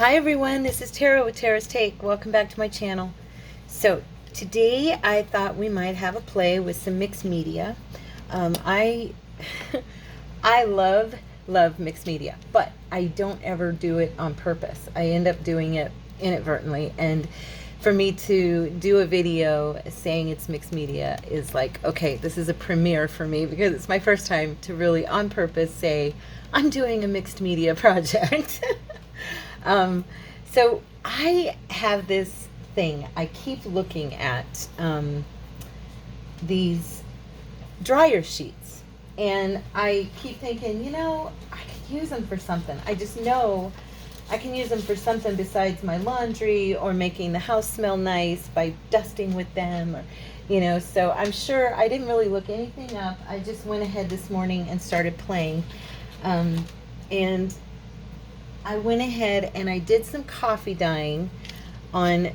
Hi everyone, this is Tara with Tara's Take. Welcome back to my channel. So today I thought we might have a play with some mixed media. I I love mixed media, but I don't ever do it on purpose. I end up doing it inadvertently, and for me to do a video saying it's mixed media is like, okay, this is a premiere for me because it's my first time to really on purpose say I'm doing a mixed media project. So I have this thing. I keep looking at these dryer sheets, and I keep thinking, I could use them for something. I just know I can use them for something besides my laundry or making the house smell nice by dusting with them, or so I'm sure I didn't really look anything up. I just went ahead this morning and started playing, and I went ahead and I did some coffee dyeing on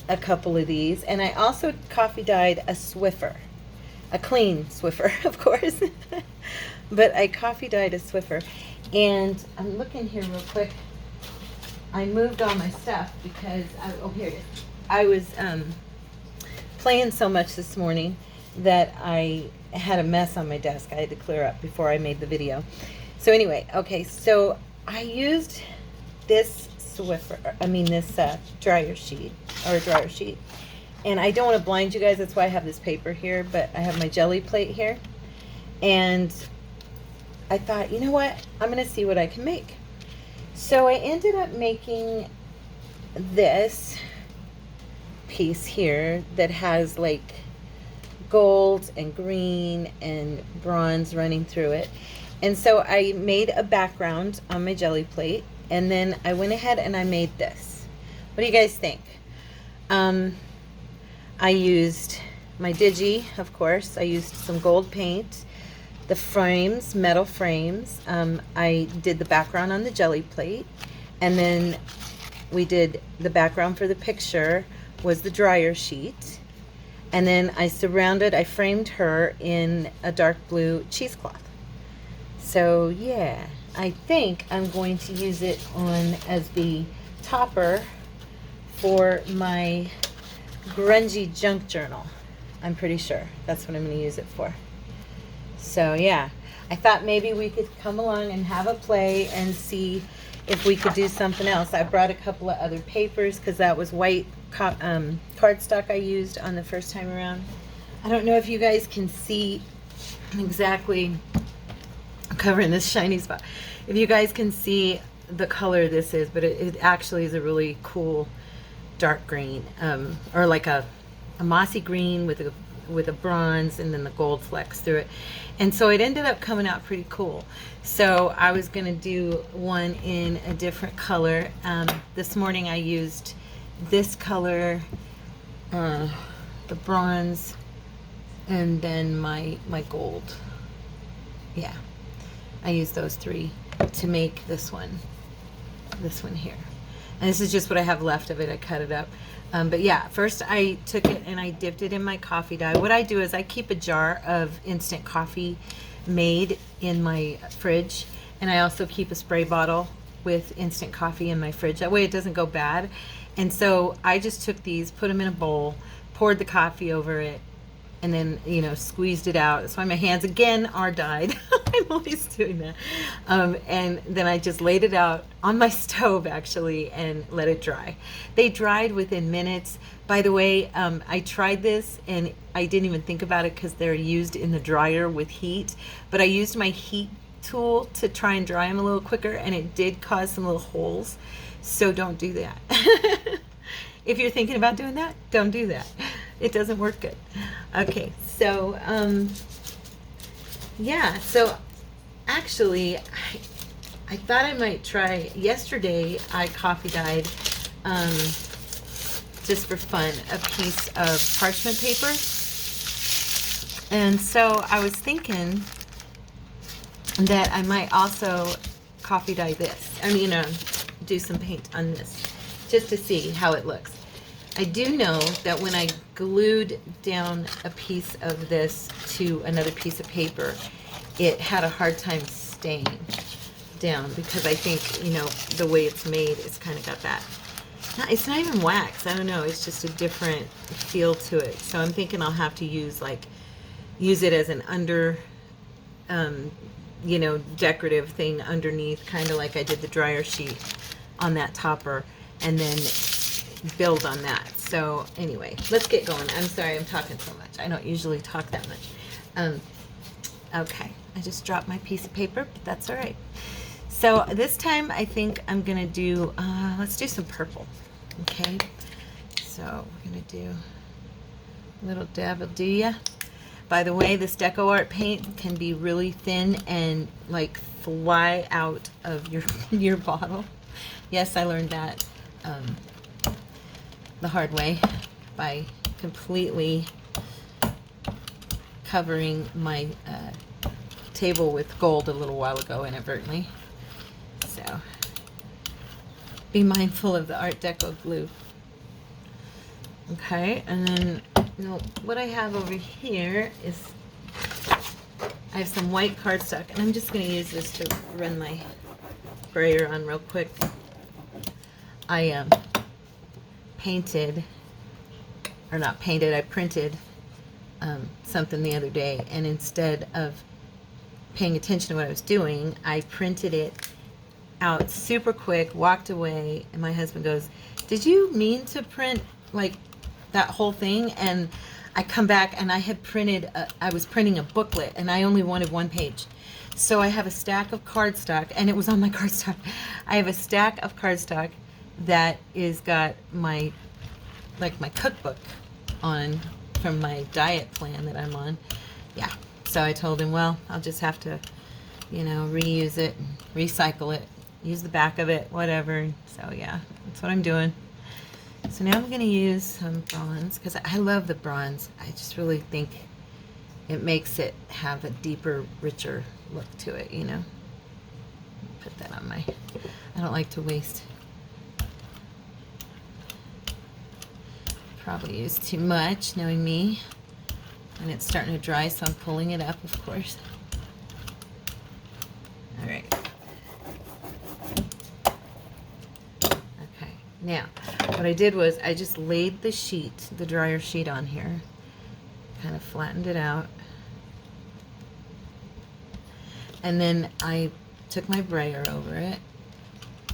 a couple of these, and I also coffee dyed a Swiffer, a clean Swiffer, of course, but I coffee dyed a Swiffer. And I'm looking here real quick. I moved all my stuff because here it is. I was playing so much this morning that I had a mess on my desk. I had to clear up before I made the video. So anyway, okay, so I used this dryer sheet, and I don't want to blind you guys, that's why I have this paper here, but I have my jelly plate here, and I thought, you know what, I'm going to see what I can make. So I ended up making this piece here that has like gold and green and bronze running through it. And so I made a background on my jelly plate, and then I went ahead and I made this. What do you guys think? I used my Digi, of course. I used some gold paint, the frames, metal frames. I did the background on the jelly plate, and then we did the background for the picture was the dryer sheet. And then I framed her in a dark blue cheesecloth. So yeah, I think I'm going to use it as the topper for my grungy junk journal. I'm pretty sure that's what I'm going to use it for. So yeah, I thought maybe we could come along and have a play and see if we could do something else. I brought a couple of other papers because that was white cardstock I used on the first time around. I don't know if you guys can see exactly. I'm covering this shiny spot. If you guys can see the color this is, but it actually is a really cool dark green, or like a mossy green with a bronze and then the gold flecks through it. And so it ended up coming out pretty cool. So I was going to do one in a different color. This morning I used this color, the bronze, and then my gold. Yeah. I used those three to make this one here. And this is just what I have left of it. I cut it up. But yeah, first I took it and I dipped it in my coffee dye. What I do is I keep a jar of instant coffee made in my fridge. And I also keep a spray bottle with instant coffee in my fridge. That way it doesn't go bad. And so I just took these, put them in a bowl, poured the coffee over it, and then, squeezed it out. That's why my hands, again, are dyed. I'm always doing that. And then I just laid it out on my stove, actually, and let it dry. They dried within minutes. By the way, I tried this, and I didn't even think about it because they're used in the dryer with heat. But I used my heat tool to try and dry them a little quicker, and it did cause some little holes. So don't do that. If you're thinking about doing that, don't do that. It doesn't work good. Okay, so yeah, so actually I thought I might try. Yesterday I coffee dyed, just for fun, a piece of parchment paper, and so I was thinking that I might also coffee dye this. Do some paint on this just to see how it looks. I do know that when I glued down a piece of this to another piece of paper, it had a hard time staying. down because I think, you know, the way it's made, it's kind of got that. It's not even wax. I don't know. It's just a different feel to it. So I'm thinking I'll have to use it as an under, you know, decorative thing underneath, kind of like I did the dryer sheet on that topper, and then build on that. So anyway, let's get going. I'm sorry I'm talking so much. I don't usually talk that much. Okay, I just dropped my piece of paper, but that's all right. So this time I think I'm gonna do, let's do some purple. Okay, so we're gonna do a little dab of Dia. By the way, this Deco Art paint can be really thin and like fly out of your bottle. Yes, I learned that the hard way by completely covering my table with gold a little while ago inadvertently. So be mindful of the Art Deco glue. Okay, and then what I have over here is I have some white cardstock, and I'm just going to use this to run my brayer on real quick. I painted, or not painted, I printed something the other day, and instead of paying attention to what I was doing, I printed it out super quick, walked away, and my husband goes, "Did you mean to print like that whole thing?" And I come back and I had printed, I was printing a booklet, and I only wanted one page. So I have a stack of cardstock, and it was on my cardstock. I have a stack of cardstock that is got my, like my cookbook on from my diet plan that I'm on. Yeah. So I told him, well, I'll just have to, you know, reuse it, recycle it, use the back of it, whatever. So yeah, that's what I'm doing. So now I'm going to use some bronze because I love the bronze. I just really think it makes it have a deeper, richer look to it, you know. Put that on my, I don't like to waste. Probably use too much, knowing me. And it's starting to dry, so I'm pulling it up, of course. All right. Okay, now, what I did was I just laid the sheet, the dryer sheet on here, kind of flattened it out. And then I took my brayer over it,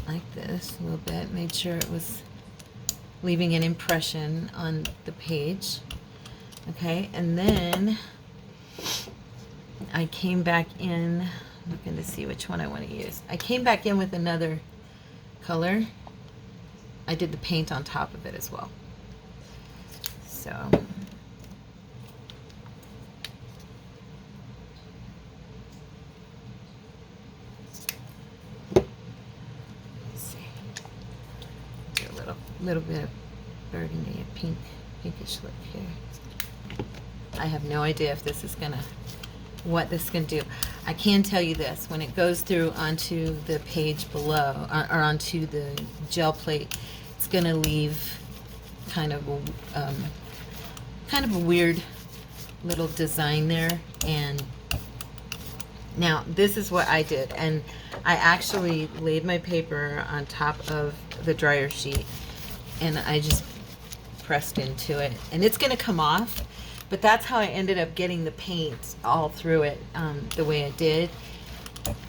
like this, a little bit, made sure it was leaving an impression on the page. Okay, and then I came back in, looking to see which one I want to use. I came back in with another color. I did the paint on top of it as well. So, let's see. Do a little bit of burgundy, a pinkish look here. I have no idea if this is gonna, what this is gonna do. I can tell you this, when it goes through onto the page below, or onto the gel plate, it's gonna leave kind of a weird little design there. And now this is what I did, and I actually laid my paper on top of the dryer sheet, and I just pressed into it, and it's gonna come off. But that's how I ended up getting the paint all through it the way I did.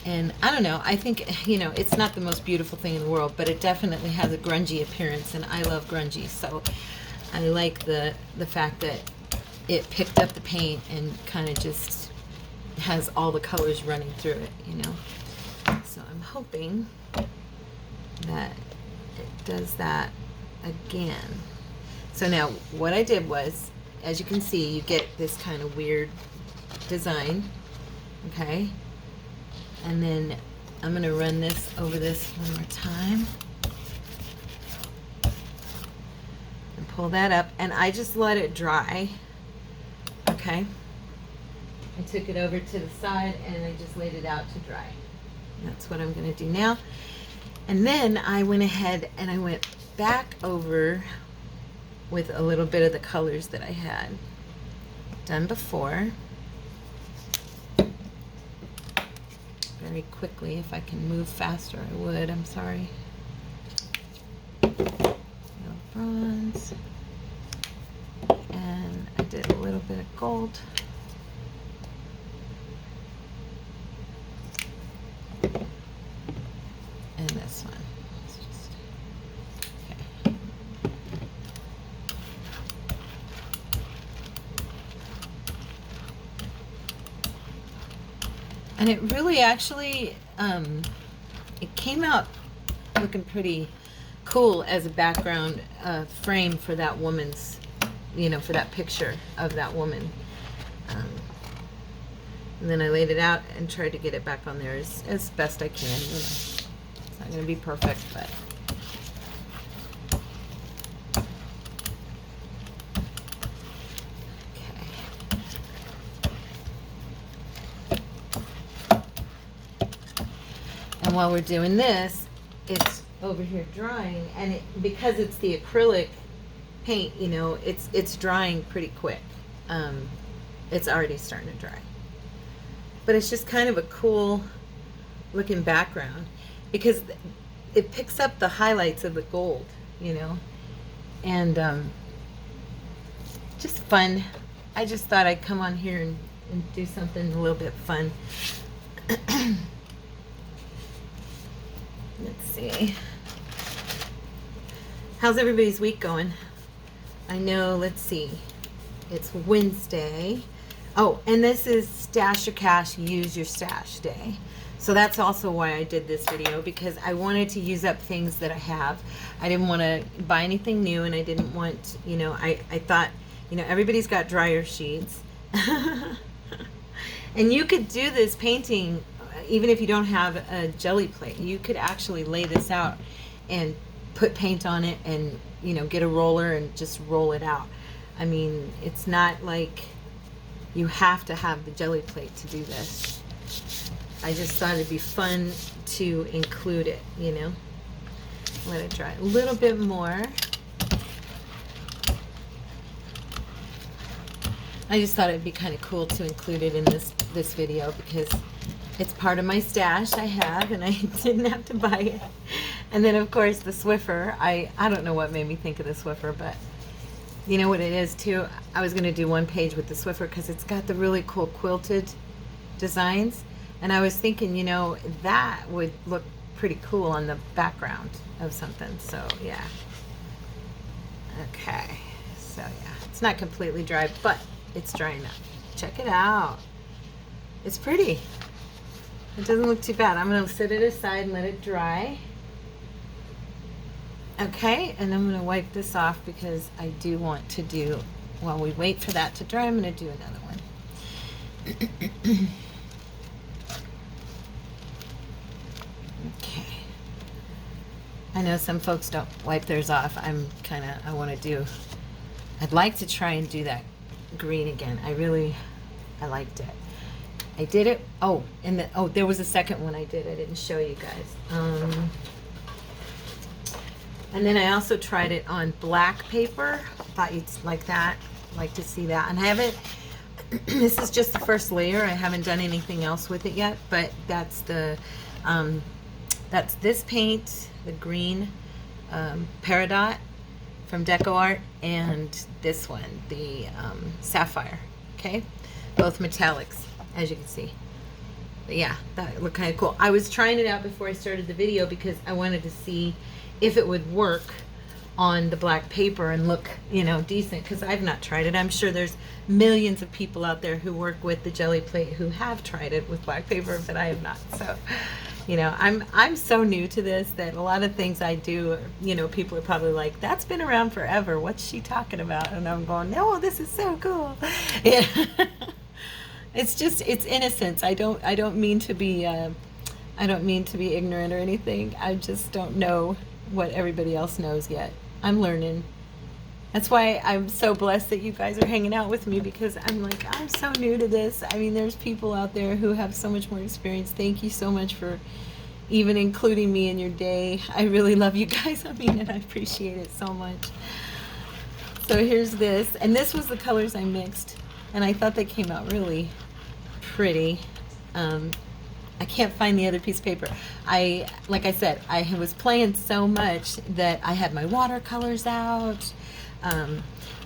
And I don't know, I think, you know, it's not the most beautiful thing in the world, but it definitely has a grungy appearance, and I love grungy. So I like the fact that it picked up the paint and kind of just has all the colors running through it, you know. So I'm hoping that it does that again. So now what I did was, as you can see, you get this kind of weird design, okay? And then I'm gonna run this over this one more time. And pull that up, and I just let it dry, okay? I took it over to the side, and I just laid it out to dry. That's what I'm gonna do now. And then I went ahead and I went back over with a little bit of the colors that I had done before. very quickly. If I can move faster, I would. I'm sorry. Yellow bronze. And I did a little bit of gold. And this one. Let's just, okay. And it really actually, it came out looking pretty cool as a background frame for that woman's, you know, for that picture of that woman. And then I laid it out and tried to get it back on there as best I can. You know, it's not going to be perfect, but. And while we're doing this, it's over here drying, and because it's the acrylic paint, you know, it's drying pretty quick. It's already starting to dry. But it's just kind of a cool looking background because it picks up the highlights of the gold, you know, and just fun. I just thought I'd come on here and do something a little bit fun. Let's see. How's everybody's week going? I know, let's see. It's Wednesday. Oh, and this is Stash Your Cash, Use Your Stash Day. So that's also why I did this video, because I wanted to use up things that I have. I didn't want to buy anything new, and I didn't want, you know, I thought, you know, everybody's got dryer sheets. And you could do this painting even if you don't have a jelly plate. You could actually lay this out and put paint on it and, you know, get a roller and just roll it out. I mean, it's not like you have to have the jelly plate to do this. I just thought it'd be fun to include it, you know. Let it dry a little bit more. I just thought it'd be kind of cool to include it in this video because it's part of my stash I have, and I didn't have to buy it. And then, of course, the Swiffer. I don't know what made me think of the Swiffer, but you know what it is, too? I was going to do one page with the Swiffer because it's got the really cool quilted designs. And I was thinking, you know, that would look pretty cool on the background of something. So, yeah. Okay. So, yeah. It's not completely dry, but it's dry enough. Check it out. It's pretty. It doesn't look too bad. I'm going to set it aside and let it dry. Okay, and I'm going to wipe this off because I do want to do, while we wait for that to dry, I'm going to do another one. Okay. I know some folks don't wipe theirs off. I'd like to try and do that green again. I liked it. I did it. Oh, and there was a second one I did. I didn't show you guys. And then I also tried it on black paper. Thought you'd like that. Like to see that. And I haven't. This is just the first layer. I haven't done anything else with it yet. But that's that's this paint, the green Peridot from Deco Art, and this one, the Sapphire. Okay, both metallics, as you can see. But yeah, that looked kind of cool. I was trying it out before I started the video because I wanted to see if it would work on the black paper and look, you know, decent, because I've not tried it. I'm sure there's millions of people out there who work with the jelly plate who have tried it with black paper, but I have not. So, you know, I'm so new to this that a lot of things I do, you know, people are probably like, that's been around forever. What's she talking about? And I'm going, no, this is so cool. Yeah. It's just, it's innocence. I don't mean to be ignorant or anything. I just don't know what everybody else knows yet. I'm learning. That's why I'm so blessed that you guys are hanging out with me, because I'm like, I'm so new to this. I mean, there's people out there who have so much more experience. Thank you so much for even including me in your day. I really love you guys. I mean, and I appreciate it so much. So here's this, and this was the colors I mixed, and I thought they came out really pretty. I can't find the other piece of paper. Like I said, I was playing so much that I had my watercolors out.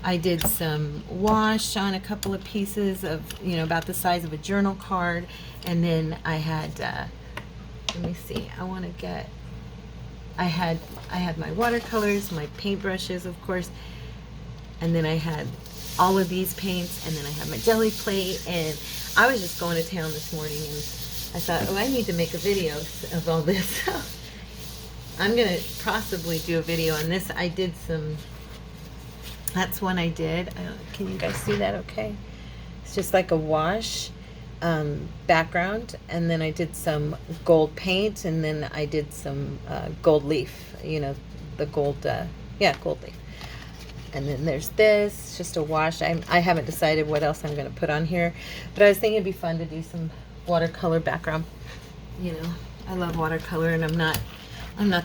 I did some wash on a couple of pieces of, you know, about the size of a journal card. And then I had, let me see, I had my watercolors, my paintbrushes, of course. And then I had all of these paints, and then I had my jelly plate, and I was just going to town this morning, and I thought, oh, I need to make a video of all this. I'm going to possibly do a video on this. I did some, that's one I did. Can you guys see that okay? It's just like a wash background, and then I did some gold paint, and then I did some gold leaf, you know, the gold, gold leaf. And then there's this, just a wash. I haven't decided what else I'm going to put on here, but I was thinking it'd be fun to do some watercolor background. You know, I love watercolor, and I'm not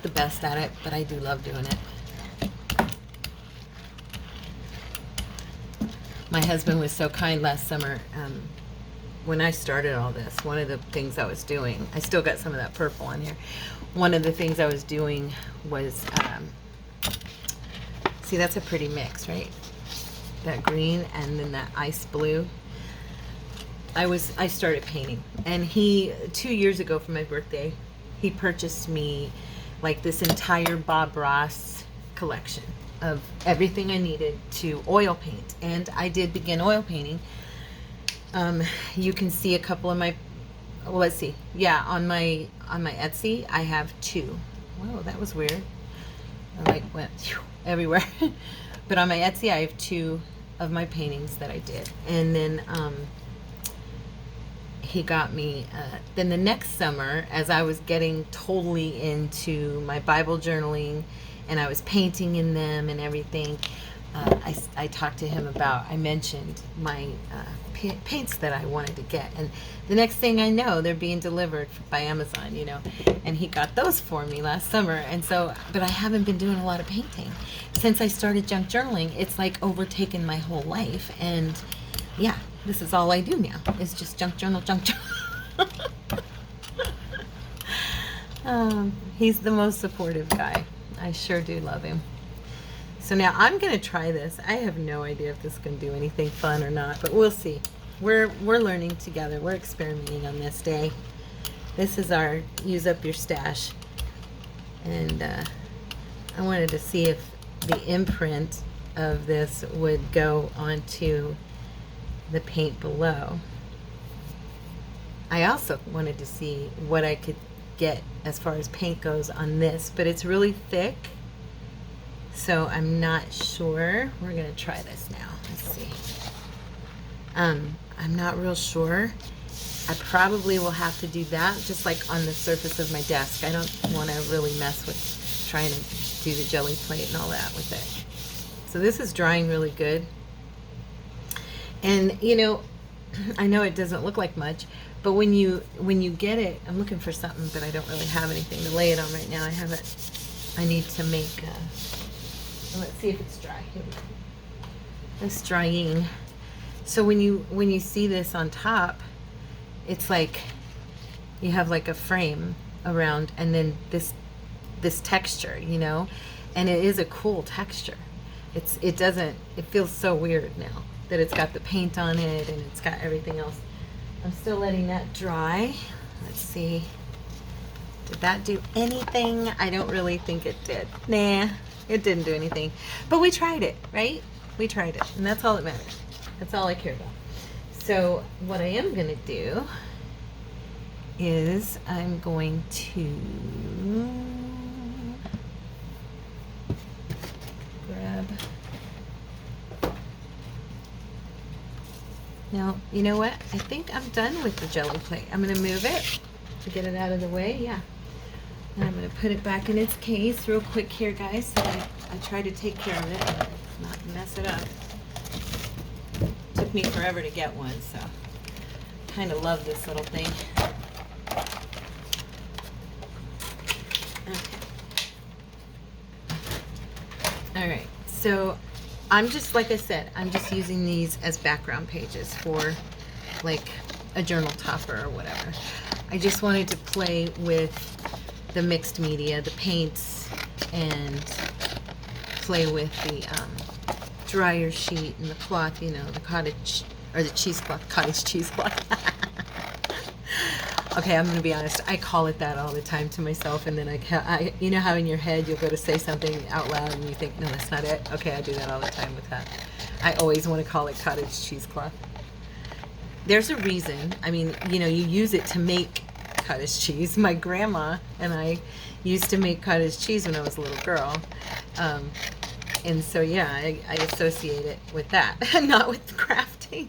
the best at it, but I do love doing it. My husband was so kind last summer. When I started all this, one of the things I was doing, I still got some of that purple on here. One of the things I was doing was, see, that's a pretty mix, right? That green and then that ice blue. I started painting, and 2 years ago for my birthday, he purchased me like this entire Bob Ross collection of everything I needed to oil paint. And I did begin oil painting. You can see a couple of my, well, let's see. Yeah, on my Etsy, I have 2. Whoa, that was weird. I like went everywhere. But on my Etsy, I have 2 of my paintings that I did. And then he got me, then the next summer, as I was getting totally into my Bible journaling, and I was painting in them and everything, I talked to him about, I mentioned my paints that I wanted to get, and the next thing I know, they're being delivered by Amazon, you know, and he got those for me last summer. And so, but I haven't been doing a lot of painting since I started junk journaling. It's like overtaken my whole life, and yeah, this is all I do now, is just junk journal. He's the most supportive guy. I sure do love him. So now I'm going to try this. I have no idea if this is going to do anything fun or not, but we'll see. We're learning together. We're experimenting on this day. This is our use up your stash. And I wanted to see if the imprint of this would go onto the paint below. I also wanted to see what I could get as far as paint goes on this, but it's really thick. So I'm not sure. We're going to try this now. Let's see. I'm not real sure. I probably will have to do that just like on the surface of my desk. I don't want to really mess with trying to do the jelly plate and all that with it. So this is drying really good. And you know, I know it doesn't look like much, but when you get it, I'm looking for something, but I don't really have anything to lay it on right now. I need to make let's see if it's dry. Here we go. It's drying. So when you see this on top, it's like you have like a frame around, and then this texture, you know, and it is a cool texture. It feels so weird now that it's got the paint on it and it's got everything else. I'm still letting that dry. Let's see. Did that do anything? I don't really think it did. Nah. It didn't do anything, but we tried it, right? We tried it, and that's all that matters. That's all I care about. So what I am going to do is I'm going to grab. Now, you know what? I think I'm done with the jelly plate. I'm going to move it to get it out of the way. Yeah. And I'm going to put it back in its case real quick here, guys, so I try to take care of it and not mess it up. It took me forever to get one, so I kind of love this little thing. Okay. All right, so I'm just, like I said, I'm just using these as background pages for like a journal topper or whatever. I just wanted to play with the mixed media, the paints, and play with the dryer sheet and the cloth, you know, the cottage, or the cheesecloth, cottage cheesecloth. Okay, I'm going to be honest. I call it that all the time to myself, and then I, you know how in your head you'll go to say something out loud and you think, no, that's not it? Okay, I do that all the time with that. I always want to call it cottage cheesecloth. There's a reason. I mean, you know, you use it to make cottage cheese. My grandma and I used to make cottage cheese when I was a little girl. And so, yeah, I associate it with that, not with crafting.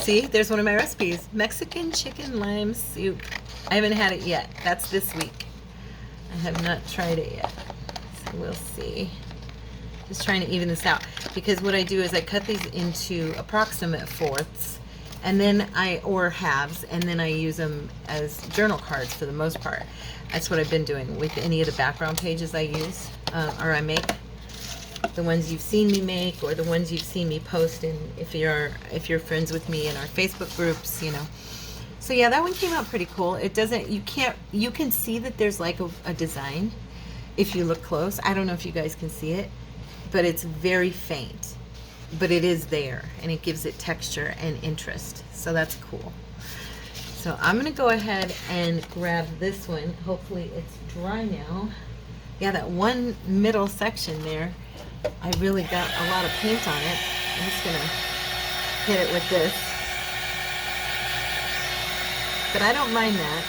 See, there's one of my recipes. Mexican chicken lime soup. I haven't had it yet. That's this week. I have not tried it yet. So we'll see. Just trying to even this out. Because what I do is I cut these into approximate fourths, and then or halves, and then I use them as journal cards for the most part. That's what I've been doing with any of the background pages I use, or I make. The ones you've seen me make, or the ones you've seen me post, and if you're friends with me in our Facebook groups, you know. So yeah, that one came out pretty cool. It doesn't, you can see that there's like a design if you look close. I don't know if you guys can see it, but it's very faint, but it is there, and it gives it texture and interest. So that's cool. So I'm gonna go ahead and grab this one. Hopefully it's dry now. Yeah, that one middle section there, I really got a lot of paint on it. I'm just gonna hit it with this. But I don't mind that.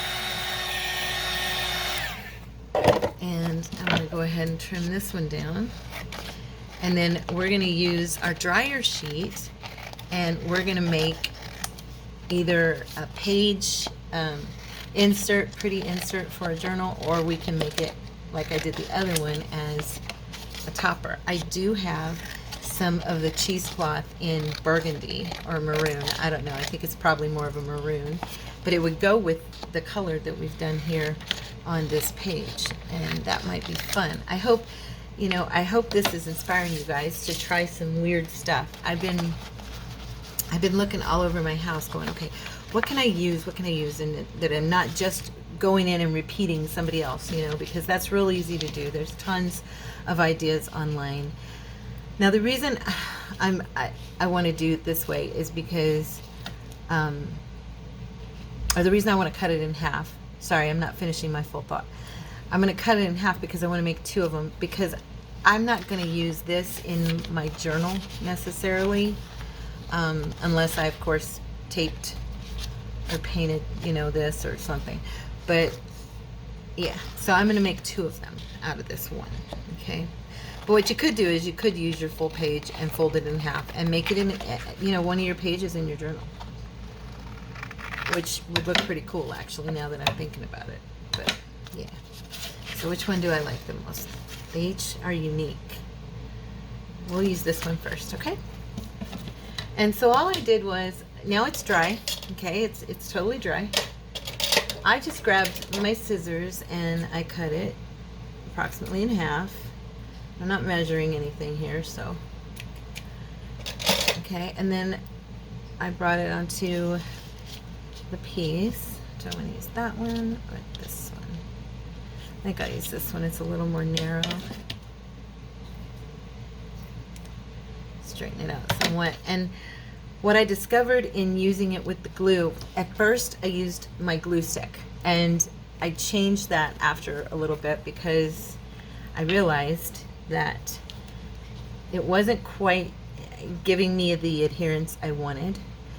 And I'm gonna go ahead and trim this one down. And then we're gonna use our dryer sheet, and we're gonna make either a page insert, pretty insert for a journal, or we can make it like I did the other one as a topper. I do have some of the cheesecloth in burgundy or maroon. I don't know. I think it's probably more of a maroon, but it would go with the color that we've done here on this page, and that might be fun. I hope, you know, I hope this is inspiring you guys to try some weird stuff. I've been looking all over my house going, okay, what can I use? What can I use? And that I'm not just going in and repeating somebody else, you know, because that's real easy to do. There's tons of ideas online. Now the reason I want to do it this way is because, or the reason I want to cut it in half. Sorry, I'm not finishing my full thought. I'm going to cut it in half because I want to make two of them, because I'm not going to use this in my journal necessarily, unless I, of course, taped or painted, you know, this or something. But yeah, so I'm going to make two of them out of this one, okay? But what you could do is you could use your full page and fold it in half and make it in, you know, one of your pages in your journal, which would look pretty cool, actually, now that I'm thinking about it. But yeah, so which one do I like the most? They each are unique. We'll use this one first, okay? And so all I did was, now it's dry, okay? It's totally dry. I just grabbed my scissors and I cut it approximately in half. I'm not measuring anything here, so. Okay, and then I brought it onto the piece. Do I want to use that one or this one? I think I'll use this one. It's a little more narrow. Straighten it out somewhat. And what I discovered in using it with the glue, at first I used my glue stick, and I changed that after a little bit because I realized that it wasn't quite giving me the adherence I wanted.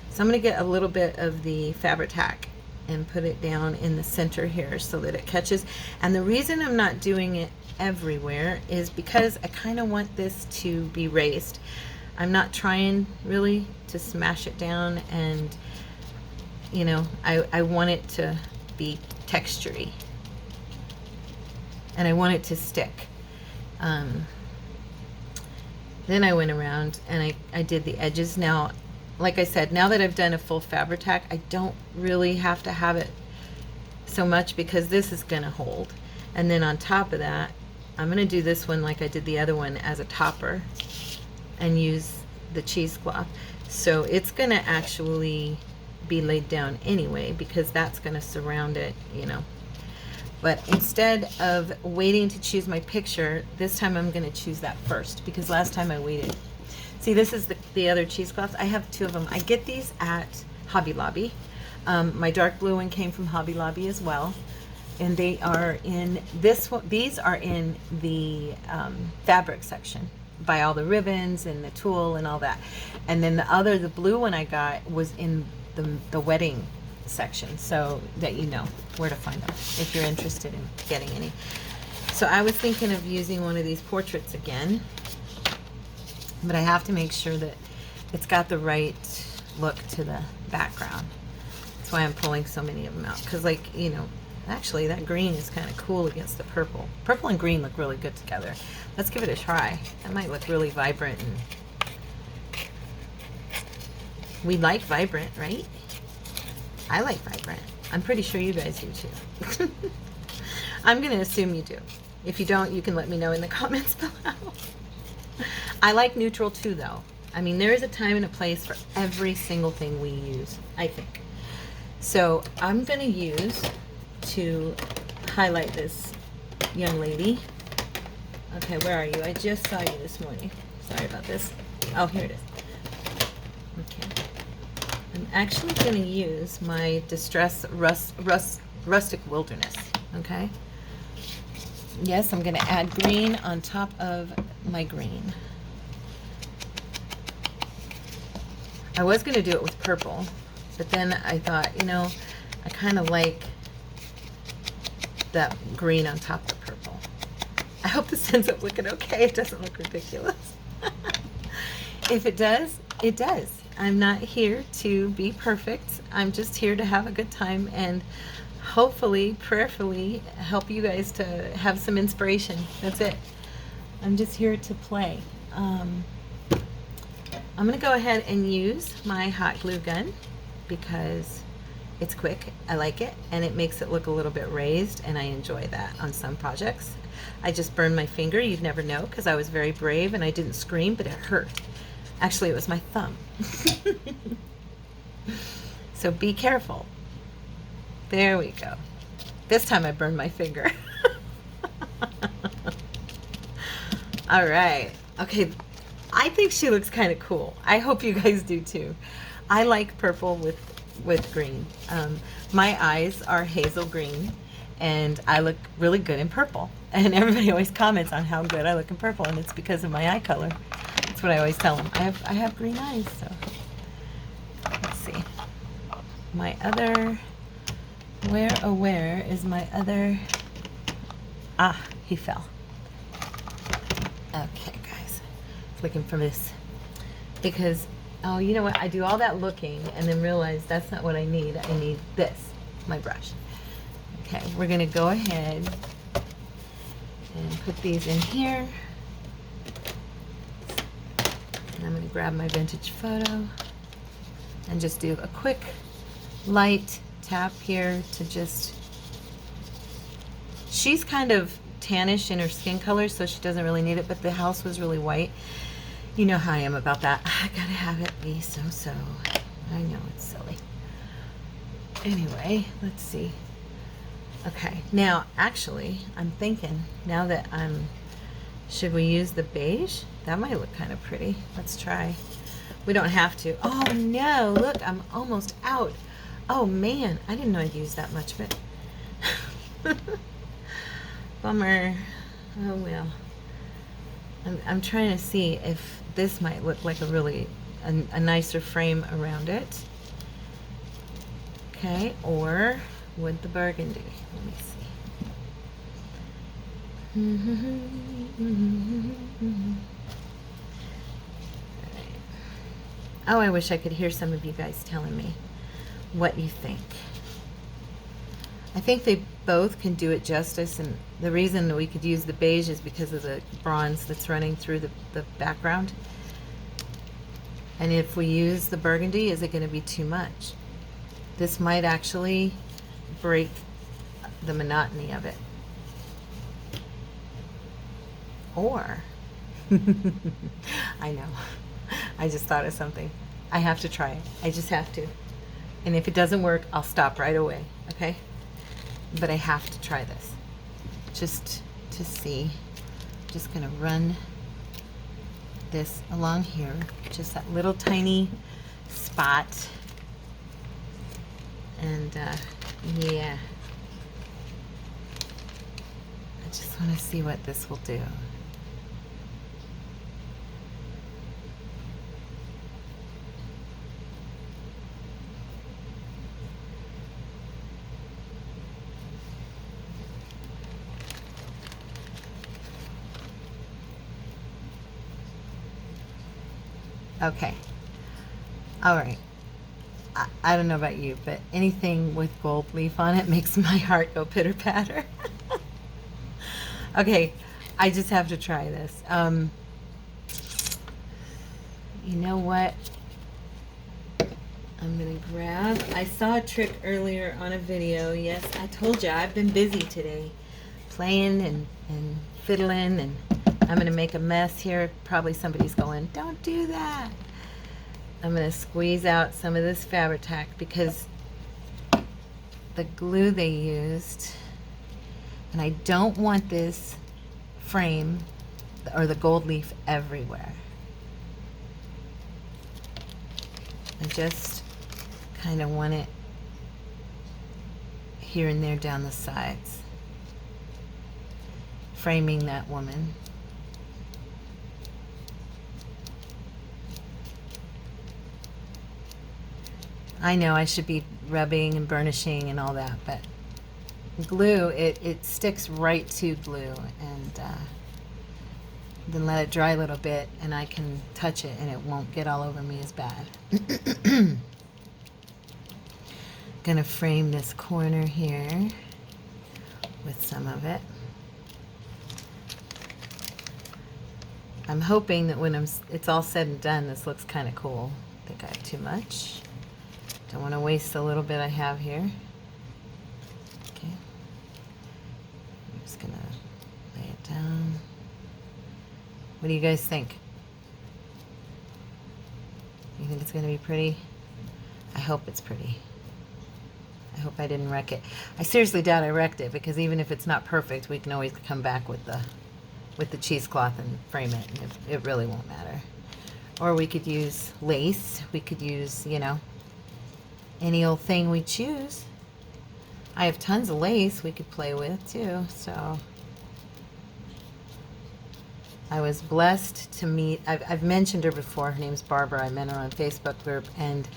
So I'm going to get a little bit of the Fabri-Tac and put it down in the center here so that it catches. And the reason I'm not doing it everywhere is because I kind of want this to be raised. I'm not trying really to smash it down, and you know, I want it to be textury and I want it to stick. Then I went around and I did the edges. Now, like I said, now that I've done a full Fabri-Tac, I don't really have to have it so much because this is gonna hold. And then on top of that, I'm gonna do this one like I did the other one as a topper and use the cheesecloth. So it's gonna actually be laid down anyway, because that's going to surround it, you know. But instead of waiting to choose my picture, this time I'm going to choose that first, because last time I waited. See, this is the other cheesecloth. I have 2 of them. I get these at Hobby Lobby. My dark blue one came from Hobby Lobby as well. And they are in this one. These are in the fabric section, by all the ribbons and the tulle and all that. And then the blue one I got was in the wedding section, so that you know where to find them if you're interested in getting any. So I was thinking of using one of these portraits again, but I have to make sure that it's got the right look to the background. That's why I'm pulling so many of them out, because, like, you know, actually that green is kind of cool against the purple. Purple and green look really good together. Let's give it a try. That might look really vibrant, and we like vibrant, right? I like vibrant. I'm pretty sure you guys do too. I'm going to assume you do. If you don't, you can let me know in the comments below. I like neutral too, though. I mean, there is a time and a place for every single thing we use, I think. So I'm going to use to highlight this young lady. Okay, where are you? I just saw you this morning. Sorry about this. Oh, here it is. Okay. I'm actually going to use my Distress Rustic Wilderness, okay? Yes, I'm going to add green on top of my green. I was going to do it with purple, but then I thought, you know, I kind of like that green on top of the purple. I hope this ends up looking okay. It doesn't look ridiculous. If it does, it does. I'm not here to be perfect. I'm just here to have a good time and hopefully, prayerfully, help you guys to have some inspiration. That's it. I'm just here to play. I'm going to go ahead and use my hot glue gun because it's quick. I like it, and it makes it look a little bit raised, and I enjoy that on some projects. I just burned my finger. You'd never know because I was very brave and I didn't scream, but it hurt. Actually, it was my thumb. So be careful. There we go. This time I burned my finger. All right. Okay. I think she looks kind of cool. I hope you guys do too. I like purple with green. My eyes are hazel green, and I look really good in purple. And everybody always comments on how good I look in purple, and it's because of my eye color. That's what I always tell them. I have green eyes, so let's see. My other, where is my other? Ah, he fell. Okay, guys, looking for this because, oh, you know what? I do all that looking and then realize that's not what I need. I need this, my brush. Okay, we're gonna go ahead and put these in here. And I'm going to grab my vintage photo and just do a quick light tap here to just, she's kind of tannish in her skin color, so she doesn't really need it, but the house was really white. You know how I am about that. I gotta have it be so. I know it's silly. Anyway, let's see. Okay, now actually I'm thinking now that should we use the beige? That might look kind of pretty. Let's try. We don't have to. Oh no, look, I'm almost out. Oh man, I didn't know I'd use that much of it. Bummer. Oh well. I'm trying to see if this might look like a nicer frame around it. Okay, or would the burgundy? Let me see. Oh, I wish I could hear some of you guys telling me what you think. I think they both can do it justice, and the reason that we could use the beige is because of the bronze that's running through the background. And if we use the burgundy, is it going to be too much? This might actually break the monotony of it. Or, I know, I just thought of something. I have to try it. I just have to. And if it doesn't work, I'll stop right away, okay? But I have to try this just to see. Just gonna run this along here, just that little tiny spot. And yeah, I just want to see what this will do. Okay. All right. I don't know about you, but anything with gold leaf on it makes my heart go pitter patter. Okay, I just have to try this. You know what? I'm gonna grab, I saw a trick earlier on a video. Yes, I told you I've been busy today, playing and fiddling, and I'm gonna make a mess here. Probably somebody's going, don't do that. I'm gonna squeeze out some of this Fabri-Tac because the glue they used, and I don't want this frame or the gold leaf everywhere. I just kind of want it here and there down the sides, framing that woman. I know I should be rubbing and burnishing and all that, but glue, it sticks right to glue, and then let it dry a little bit and I can touch it and it won't get all over me as bad. Gonna frame this corner here with some of it. I'm hoping that when it's all said and done, this looks kind of cool. I think I have too much. Don't want to waste the little bit I have here. Okay. I'm just gonna lay it down. What do you guys think? You think it's gonna be pretty? I hope it's pretty. I hope I didn't wreck it. I seriously doubt I wrecked it, because even if it's not perfect, we can always come back with the cheesecloth and frame it, and it really won't matter. Or we could use lace. We could use, you know, any old thing we choose. I have tons of lace we could play with too, so. I was blessed to meet, I've mentioned her before, her name's Barbara. I met her on Facebook group, and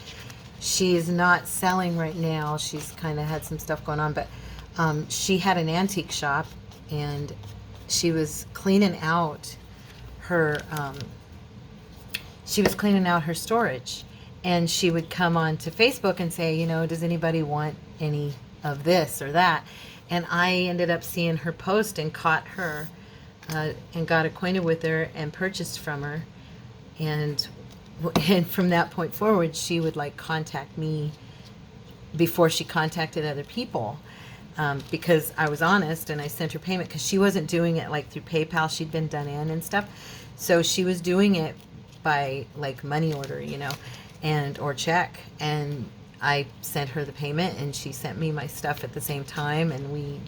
she's not selling right now. She's kind of had some stuff going on, but she had an antique shop, and she was cleaning out her storage, and she would come on to Facebook and say, you know, does anybody want any of this or that? And I ended up seeing her post and caught her and got acquainted with her and purchased from her. And from that point forward, she would like contact me before she contacted other people, because I was honest and I sent her payment, because she wasn't doing it like through PayPal. She'd been done in and stuff. So she was doing it by like money order, you know, and or check. And I sent her the payment, and she sent me my stuff at the same time, and we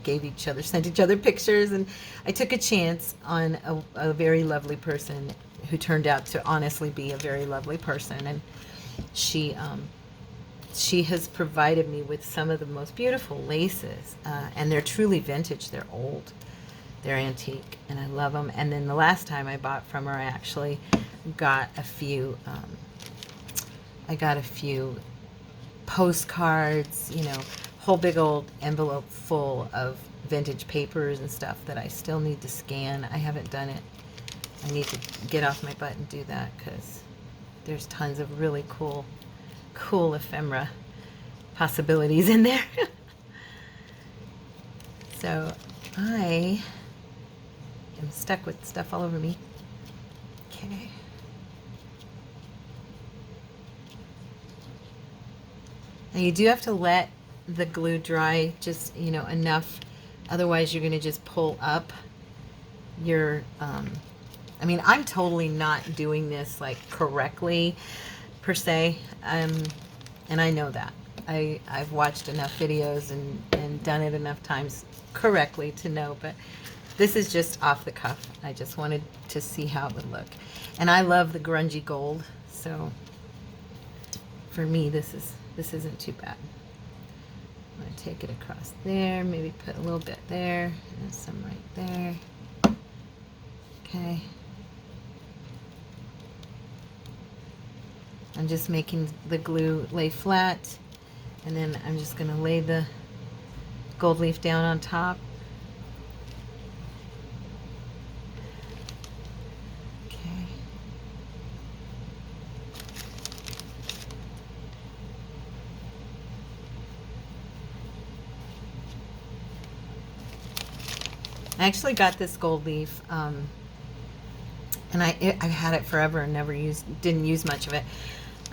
sent each other pictures, and I took a chance on a very lovely person who turned out to honestly be a very lovely person. And she has provided me with some of the most beautiful laces, and they're truly vintage. They're old, they're antique, and I love them. And then the last time I bought from her, I actually got a few postcards, you know, whole big old envelope full of vintage papers and stuff that I still need to scan. I haven't done it. I need to get off my butt and do that, because there's tons of really cool ephemera possibilities in there. So I am stuck with stuff all over me. Okay. Now you do have to let the glue dry just, you know, enough. Otherwise you're going to just pull up your, I mean, I'm totally not doing this like correctly per se. And I know that. I've watched enough videos and done it enough times correctly to know, but this is just off the cuff. I just wanted to see how it would look. And I love the grungy gold, so for me this isn't too bad. I'm going to take it across there, maybe put a little bit there, and some right there. Okay. I'm just making the glue lay flat, and then I'm just going to lay the gold leaf down on top. Okay. I actually got this gold leaf, and I've had it forever and didn't use much of it.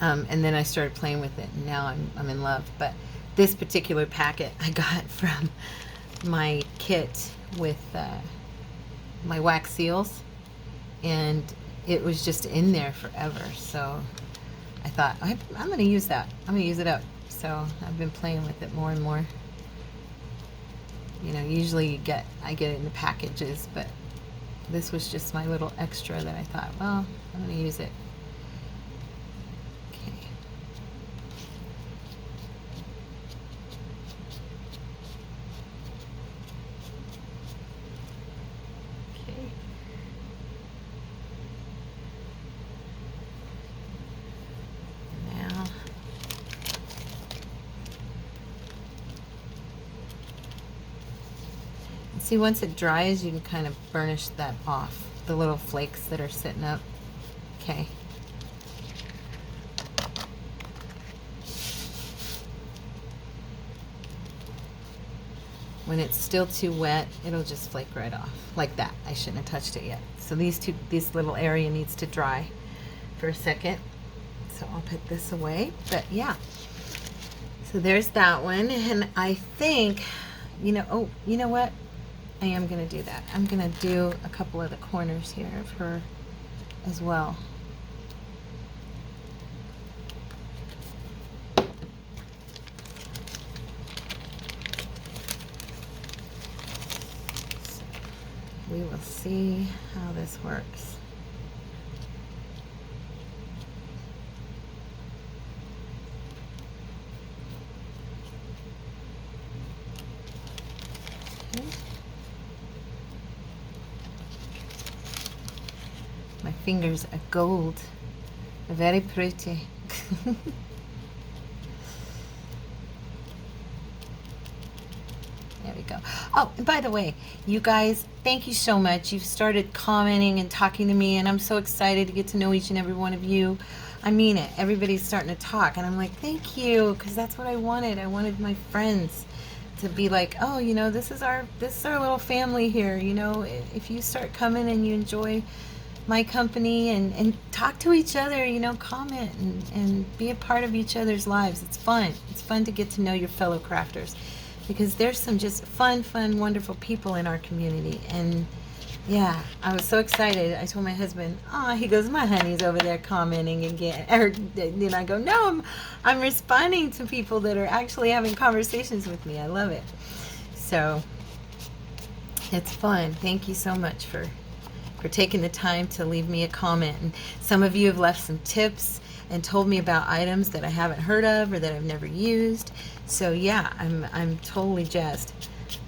And then I started playing with it, and now I'm in love. But this particular packet I got from my kit with my wax seals, and it was just in there forever. So I thought I'm going to use that. I'm going to use it up. So I've been playing with it more and more. You know, usually I get it in the packages, but this was just my little extra that I thought, well, I'm going to use it. Okay. Okay. Now, see, once it dries, you can kind of burnish that off, the little flakes that are sitting up. Okay. When it's still too wet, it'll just flake right off, like that. I shouldn't have touched it yet. So this little area needs to dry for a second. So I'll put this away, but yeah. So there's that one, and I think, you know what? I am going to do that. I'm going to do a couple of the corners here of her as well. So we will see how this works. Okay. My fingers are gold. They're very pretty. There we go. Oh, and by the way, you guys, thank you so much. You've started commenting and talking to me, and I'm so excited to get to know each and every one of you. I mean it. Everybody's starting to talk, and I'm like, thank you, because that's what I wanted. I wanted my friends to be like, oh, you know, this is our little family here. You know, if you start coming and you enjoy my company and talk to each other, you know, comment and be a part of each other's lives. It's fun. It's fun to get to know your fellow crafters, because there's some just fun, wonderful people in our community. And yeah, I was so excited. I told my husband, he goes, my honey's over there commenting again. Then I go, no, I'm responding to people that are actually having conversations with me. I love it. So it's fun. Thank you so much for taking the time to leave me a comment. And some of you have left some tips and told me about items that I haven't heard of or that I've never used. So yeah, I'm totally jazzed.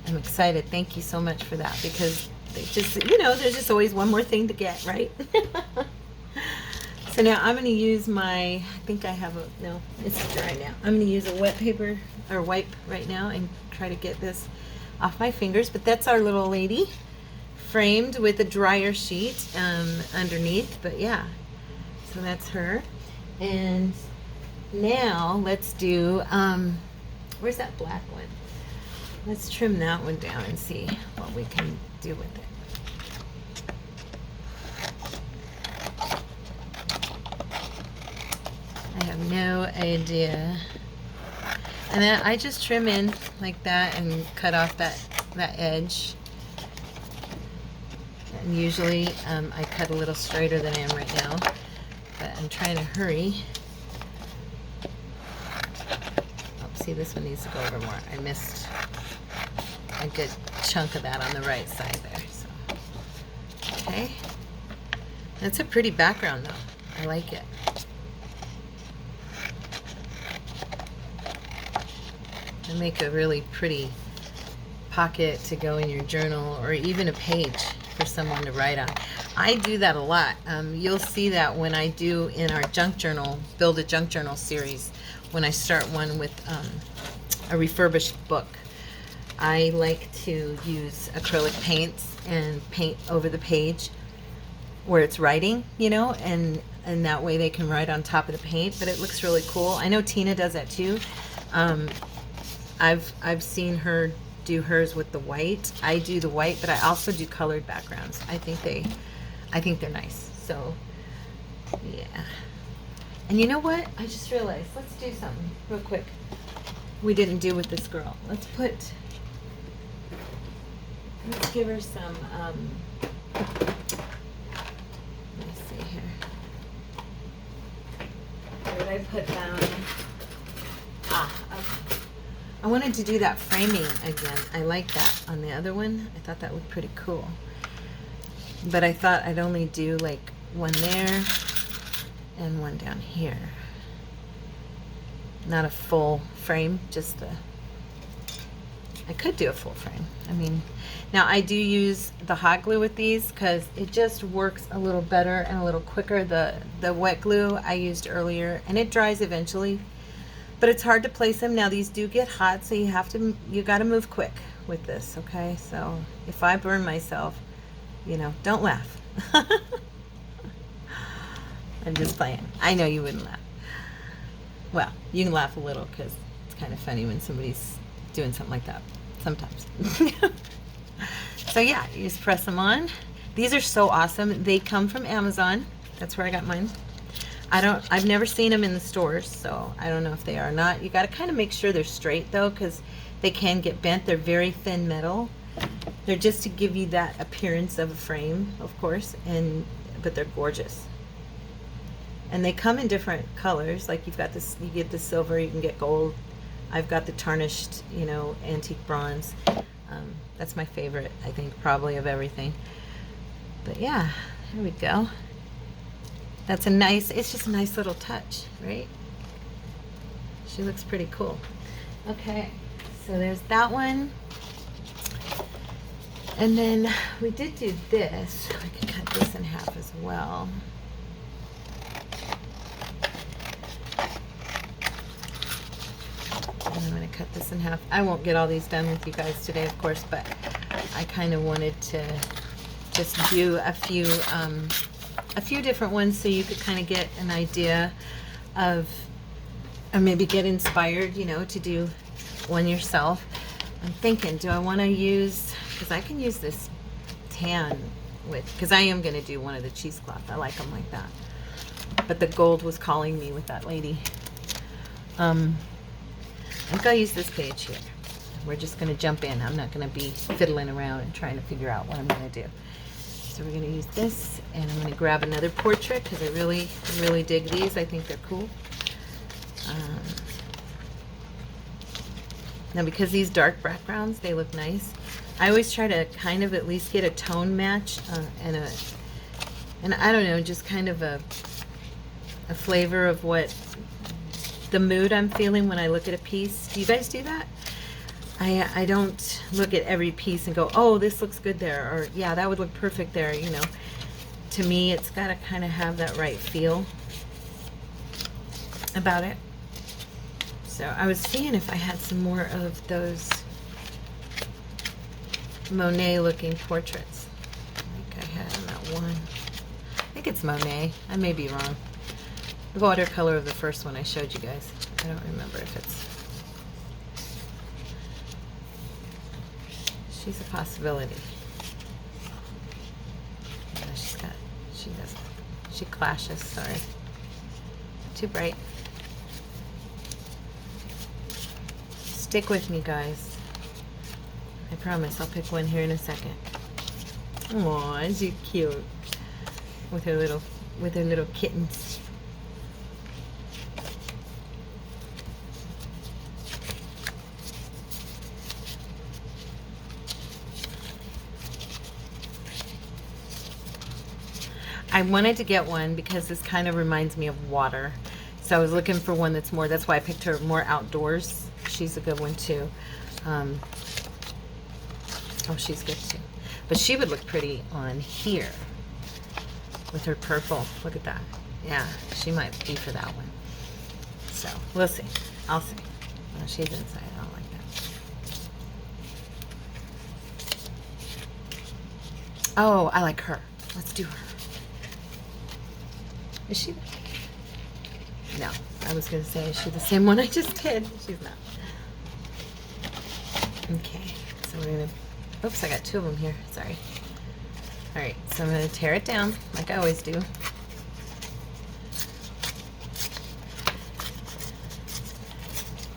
I'm excited. Thank you so much for that, because they just, you know, there's just always one more thing to get, right? So now I'm going to use I think I have no, it's dry now. I'm going to use a wet paper or wipe right now and try to get this off my fingers. But that's our little lady, framed with a dryer sheet underneath. But yeah, so that's her. And now let's do, where's that black one? Let's trim that one down and see what we can do with it. I have no idea. And then I just trim in like that and cut off that edge. And usually I cut a little straighter than I am right now, but I'm trying to hurry. Oops. see, this one needs to go over more. I missed a good chunk of that on the right side there. So, okay. That's a pretty background though. I like it. And make a really pretty pocket to go in your journal, or even a page for someone to write on. I do that a lot. You'll see that when I do in our junk journal, build a junk journal series, when I start one with a refurbished book. I like to use acrylic paints and paint over the page where it's writing, you know, and that way they can write on top of the paint, but it looks really cool. I know Tina does that too. I've seen her do hers with the white. I do the white, but I also do colored backgrounds. I think they're nice. So yeah. And you know what? I just realized, let's do something real quick we didn't do with this girl. Let's give her some let me see here. Where did I put down? Okay. I wanted to do that framing again. I like that on the other one. I thought that looked pretty cool. But I thought I'd only do like one there and one down here. Not a full frame, just the... I could do a full frame. I mean, now I do use the hot glue with these because it just works a little better and a little quicker. The wet glue I used earlier, and it dries eventually, but it's hard to place them. Now these do get hot, so you got to move quick with this, okay? So if I burn myself, you know, don't laugh. I'm just playing. I know you wouldn't laugh. Well, you can laugh a little because it's kind of funny when somebody's doing something like that sometimes. So yeah, you just press them on. These are so awesome. They come from Amazon. That's where I got mine. I've never seen them in the stores, so I don't know if they are or not. You got to kind of make sure they're straight though, because they can get bent. They're very thin metal. They're just to give you that appearance of a frame, of course, but they're gorgeous. And they come in different colors. Like you've got this, you get the silver, you can get gold. I've got the tarnished, you know, antique bronze. That's my favorite, I think, probably of everything. But yeah, here we go. That's it's just a nice little touch, right? She looks pretty cool. Okay, so there's that one. And then we did do this. I could cut this in half as well. And I'm going to cut this in half. I won't get all these done with you guys today, of course, but I kind of wanted to just do a few different ones so you could kind of get an idea of, or maybe get inspired, you know, to do one yourself. I'm thinking, do I want to use, because I can use this tan because I am going to do one of the cheesecloth. I like them like that. But the gold was calling me with that lady. I think I'll use this page here. We're just going to jump in. I'm not going to be fiddling around and trying to figure out what I'm going to do. So we're going to use this, and I'm going to grab another portrait because I really, really dig these. I think they're cool. Now, because these dark backgrounds, they look nice. I always try to kind of at least get a tone match and I don't know, just kind of a flavor of what the mood I'm feeling when I look at a piece. Do you guys do that? I don't look at every piece and go, oh, this looks good there, or yeah, that would look perfect there, you know. To me, it's got to kind of have that right feel about it. So I was seeing if I had some more of those Monet looking portraits like I had on that one. I think it's Monet. I may be wrong. The watercolor of the first one I showed you guys. I don't remember if it's... She's a possibility. No, she doesn't. She clashes, sorry. Too bright. Stick with me, guys. I promise I'll pick one here in a second. Aw, she's cute. With her little kittens. I wanted to get one because this kind of reminds me of water. So I was looking for one that's more, that's why I picked her, more outdoors. She's a good one too. Oh, she's good too. But she would look pretty on here with her purple. Look at that. Yeah, she might be for that one. So we'll see. I'll see. Oh, she's inside. I don't like that. Oh, I like her. Let's do her. Is she? No. I was going to say, is she the same one I just did? She's not. Okay. So we're going to... Oops, I got two of them here. Sorry. All right. So I'm going to tear it down like I always do.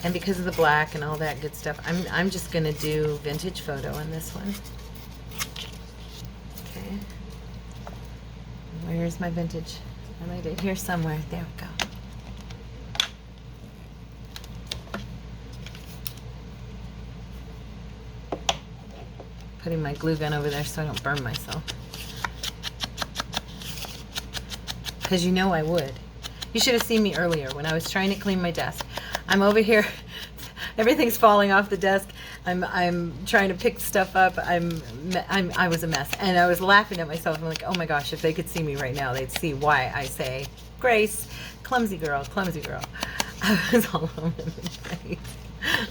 And because of the black and all that good stuff, I'm just going to do vintage photo on this one. Okay. Where's my vintage? I laid it here somewhere. There we go. Putting my glue gun over there so I don't burn myself. Because you know I would. You should have seen me earlier when I was trying to clean my desk. I'm over here, everything's falling off the desk. I'm trying to pick stuff up. I was a mess, and I was laughing at myself. I'm like, oh my gosh, if they could see me right now, they'd see why I say, Grace, clumsy girl, clumsy girl. I was all over the place.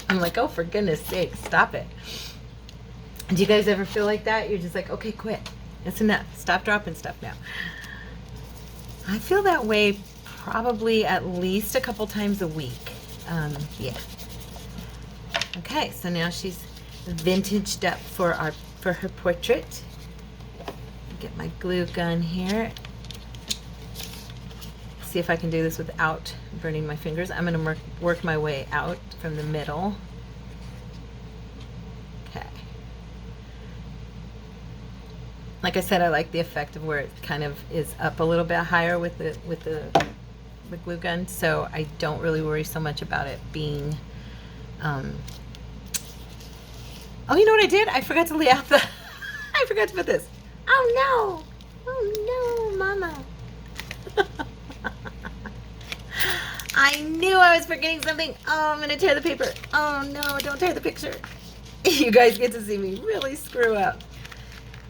I'm like, oh, for goodness sake, stop it. Do you guys ever feel like that? You're just like, okay, quit. It's enough. Stop dropping stuff now. I feel that way probably at least a couple times a week. Yeah. Okay, so now she's vintaged up for her portrait. Get my glue gun here. See if I can do this without burning my fingers. I'm going to work my way out from the middle. Okay. Like I said, I like the effect of where it kind of is up a little bit higher with the glue gun, so I don't really worry so much about it being oh, you know what I did? I forgot to lay out the I forgot to put this. Oh no, mama. I knew I was forgetting something. Oh, I'm gonna tear the paper. Oh no, don't tear the picture. You guys get to see me really screw up.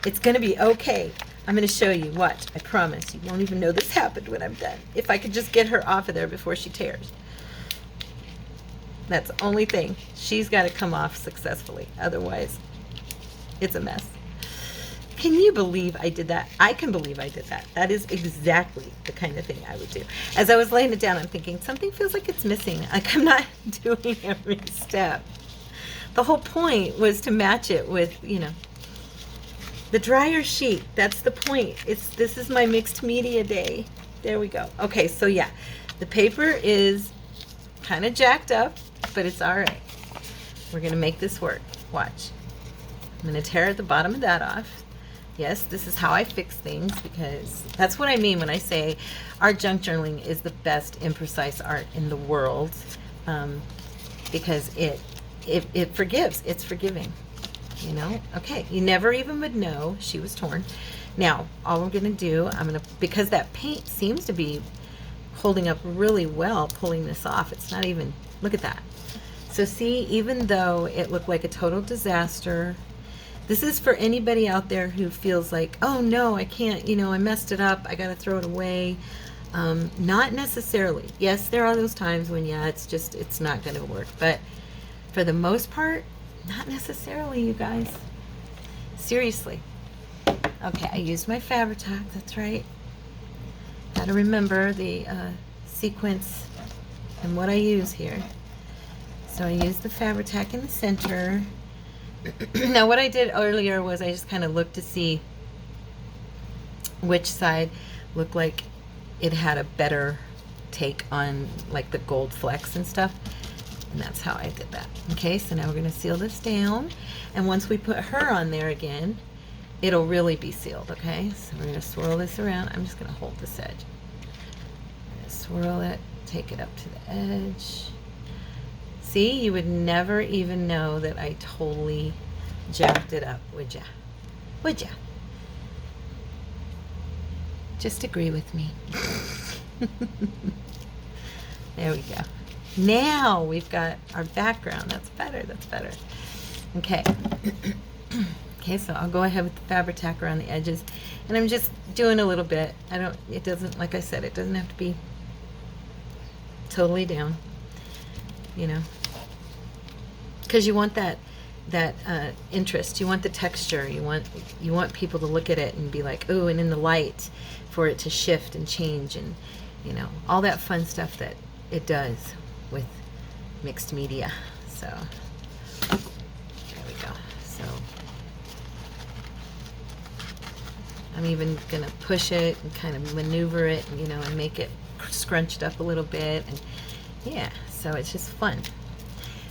It's gonna be okay. I'm going to show you what. I promise. You won't even know this happened when I'm done. If I could just get her off of there before she tears. That's the only thing. She's got to come off successfully. Otherwise, it's a mess. Can you believe I did that? I can believe I did that. That is exactly the kind of thing I would do. As I was laying it down, I'm thinking, something feels like it's missing. Like I'm not doing every step. The whole point was to match it with, you know, the dryer sheet. That's the point. This is my mixed media day. There we go. Okay, so yeah, the paper is kind of jacked up, but it's all right. We're gonna make this work. Watch. I'm gonna tear the bottom of that off. Yes, this is how I fix things, because that's what I mean when I say art junk journaling is the best imprecise art in the world, because it forgives. It's forgiving. You know, okay, you never even would know she was torn. Now, all we're gonna do, because that paint seems to be holding up really well, pulling this off. It's not even, look at that. So see, even though it looked like a total disaster, this is for anybody out there who feels like, oh no, I can't, you know, I messed it up, I gotta throw it away. Not necessarily. Yes, there are those times when, yeah, it's not gonna work, but for the most part, not necessarily, you guys. Seriously. Okay, I used my Fabri-Tac, that's right. Gotta remember the sequence and what I use here. So I used the Fabri-Tac in the center. Now what I did earlier was I just kind of looked to see which side looked like it had a better take on like the gold flecks and stuff. And that's how I did that. Okay, so now we're going to seal this down. And once we put her on there again, it'll really be sealed, okay? So we're going to swirl this around. I'm just going to hold this edge. I'm going to swirl it, take it up to the edge. See, you would never even know that I totally jacked it up, would ya? Would ya? Just agree with me. There we go. Now we've got our background. That's better. That's better. Okay. Okay, so I'll go ahead with the Fabri-Tac around the edges, and I'm just doing a little bit. It doesn't, like I said, it doesn't have to be totally down, you know, because you want that interest. You want the texture. You want people to look at it and be like, ooh, and in the light, for it to shift and change, and you know, all that fun stuff that it does with mixed media. So there we go. So I'm even gonna push it and kind of maneuver it, you know, and make it scrunched up a little bit, and yeah, so it's just fun.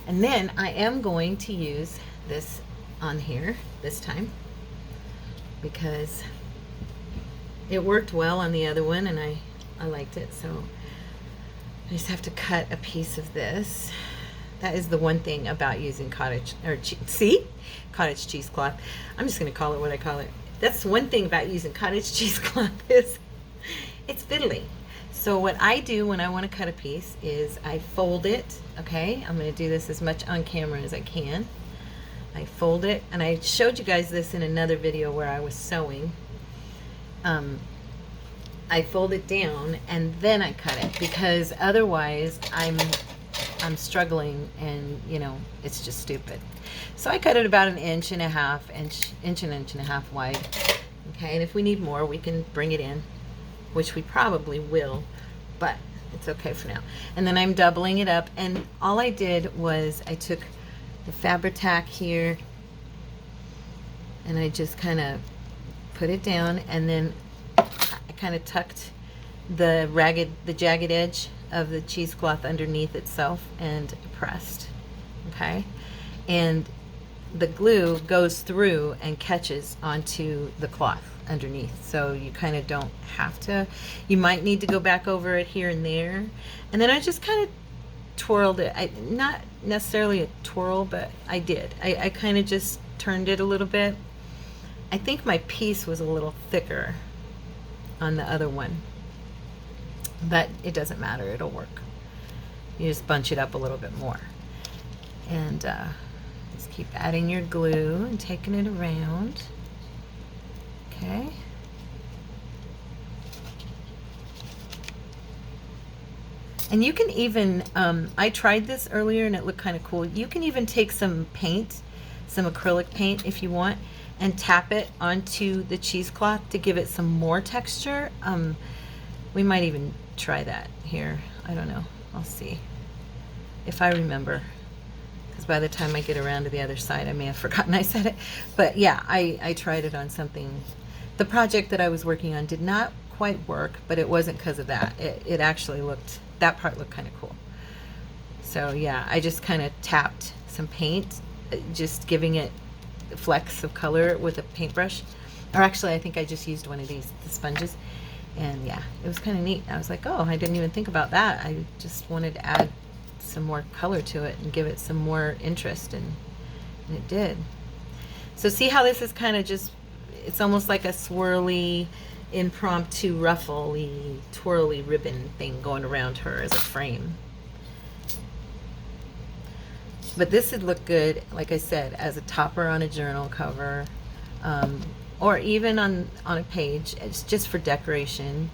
And then I am going to use this on here this time because it worked well on the other one, and I liked it. So I just have to cut a piece of this. That is the one thing about using cottage cheesecloth. I'm just going to call it what I call it. That's one thing about using cottage cheesecloth is it's fiddly. So what I do when I want to cut a piece is I fold it. Okay, I'm going to do this as much on camera as I can. I fold it, and I showed you guys this in another video where I was sewing. I fold it down and then I cut it, because otherwise I'm struggling, and you know, it's just stupid. So I cut it about an inch and a half wide. Okay, and if we need more, we can bring it in, which we probably will, but it's okay for now. And then I'm doubling it up, and all I did was I took the Fabri-Tac here and I just kind of put it down, and then I kind of tucked the jagged edge of the cheesecloth underneath itself and pressed. Okay, and the glue goes through and catches onto the cloth underneath, so you kind of don't have to. You might need to go back over it here and there, and then I just kind of twirled it. Not necessarily a twirl, but I did. I kind of just turned it a little bit. I think my piece was a little thicker on the other one, but it doesn't matter, it'll work. You just bunch it up a little bit more, and just keep adding your glue and taking it around. Okay. And you can even, I tried this earlier and it looked kind of cool. You can even take some paint, some acrylic paint if you want, and tap it onto the cheesecloth to give it some more texture. We might even try that here. I don't know. I'll see if I remember, because by the time I get around to the other side, I may have forgotten I said it. But yeah, I tried it on something. The project that I was working on did not quite work, but it wasn't because of that. It actually looked, that part looked kind of cool. So yeah, I just kind of tapped some paint, just giving it flecks of color with a paintbrush. Or actually, I think I just used one of these, the sponges. And yeah, it was kind of neat. I was like, oh, I didn't even think about that. I just wanted to add some more color to it and give it some more interest, and it did. So see how this is kind of just, it's almost like a swirly, impromptu, ruffly, twirly ribbon thing going around her as a frame. But this would look good, like I said, as a topper on a journal cover, or even on a page. It's just for decoration.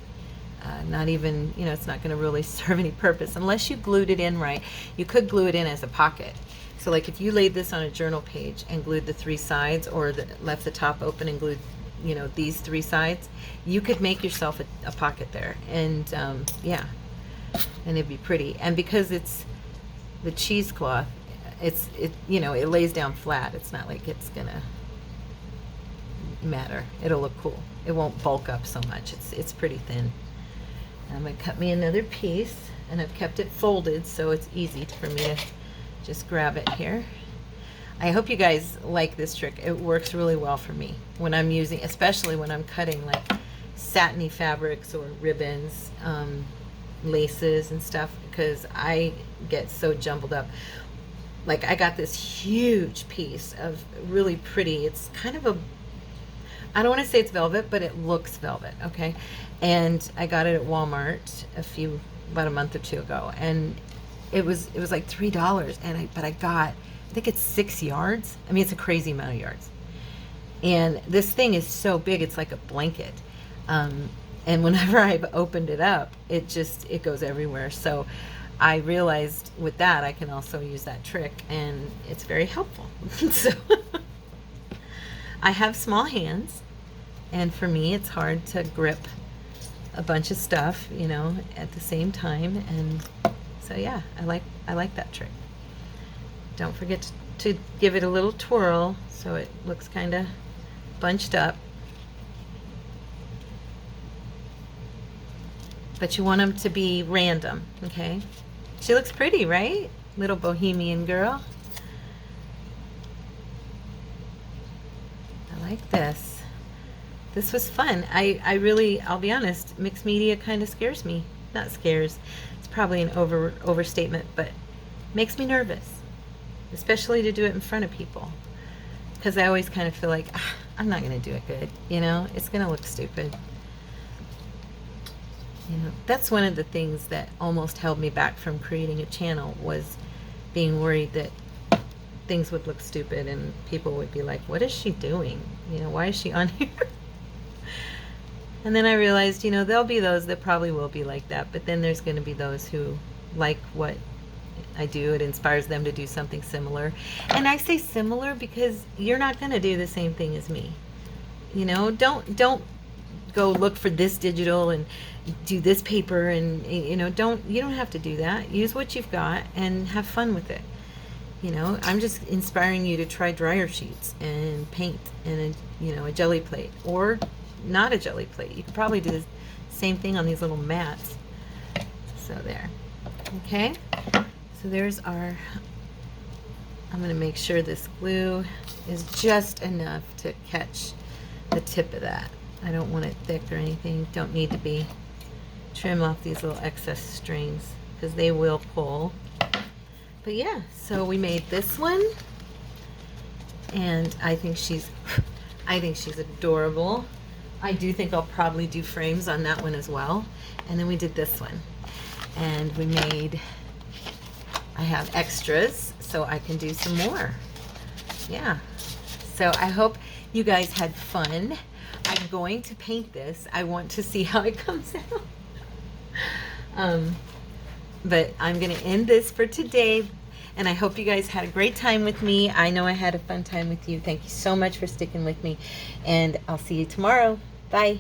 Not even, you know, it's not going to really serve any purpose unless you glued it in right. You could glue it in as a pocket. So like if you laid this on a journal page and glued the three sides, or left the top open and glued, you know, these three sides, you could make yourself a pocket there. And yeah, and it'd be pretty. And because it's the cheesecloth, it you know, it lays down flat. It's not like it's gonna matter. It'll look cool. It won't bulk up so much. It's pretty thin. I'm gonna cut me another piece, and I've kept it folded so it's easy for me to just grab it here. I hope you guys like this trick. It works really well for me when I'm using, especially when I'm cutting like satiny fabrics or ribbons, laces and stuff, because I get so jumbled up. Like I got this huge piece of really pretty, it's kind of a, I don't want to say it's velvet, but it looks velvet, okay? And I got it at Walmart about a month or two ago, and it was like $3, but I got, I think it's 6 yards. I mean, it's a crazy amount of yards. And this thing is so big, it's like a blanket. And whenever I've opened it up, it goes everywhere. So I realized with that, I can also use that trick, and it's very helpful. So I have small hands, and for me, it's hard to grip a bunch of stuff, you know, at the same time. And so yeah, I like that trick. Don't forget to give it a little twirl so it looks kind of bunched up. But you want them to be random, okay? She looks pretty, right? Little bohemian girl. I like this. This was fun. I really, I'll be honest, mixed media kind of scares me. Not scares, it's probably an overstatement, but makes me nervous, especially to do it in front of people. Because I always kind of feel like, I'm not going to do it good, you know? It's going to look stupid. You know, that's one of the things that almost held me back from creating a channel, was being worried that things would look stupid and people would be like, what is she doing? You know, why is she on here? And then I realized, you know, there'll be those that probably will be like that, but then there's going to be those who like what I do. It inspires them to do something similar. And I say similar because you're not going to do the same thing as me. You know, don't go look for this digital and do this paper, and you know, you don't have to do that. Use what you've got and have fun with it. You know, I'm just inspiring you to try dryer sheets and paint and a jelly plate, or not a jelly plate. You could probably do the same thing on these little mats. So there. Okay, so there's our, I'm going to make sure this glue is just enough to catch the tip of that. I don't want it thick or anything. Don't need to be. Trim off these little excess strings because they will pull. But yeah, so we made this one, and I think she's adorable. I do think I'll probably do frames on that one as well. And then we did this one, and I have extras so I can do some more. Yeah, so I hope you guys had fun. I'm going to paint this. I want to see how it comes out. But I'm going to end this for today, and I hope you guys had a great time with me. I know I had a fun time with you. Thank you so much for sticking with me, and I'll see you tomorrow. Bye.